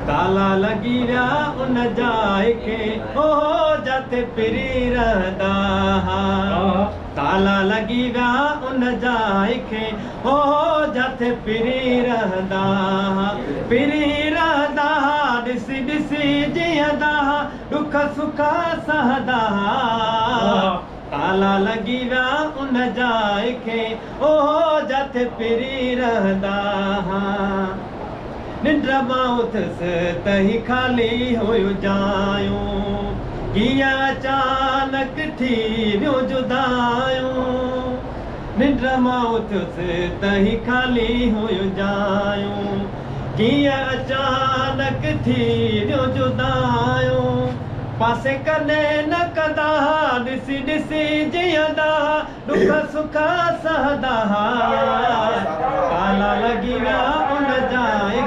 ताला लगी विया उन जाए के ओ जाते पिरी रहदा ताला लगी विया उन जाए के ओ जाते पिरी रहदा ॾिसी ॾिसी जीअंदा दुख सुख सहदा ताला लगी विया उन जाए के ओ जाते पिरी रहदा निंड मां उथसि त ही खाली हुयो जायूं कीअं अचानक थी वियो जुदायूं निंड मां उथसि त ही खाली हुयो जायूं कीअं अचानक थी वियो जुदायूं पासे कॾहिं न कंदा ॾिसी ॾिसी जीअंदा दुख सुख सहदा ताला लगी विया उन जाए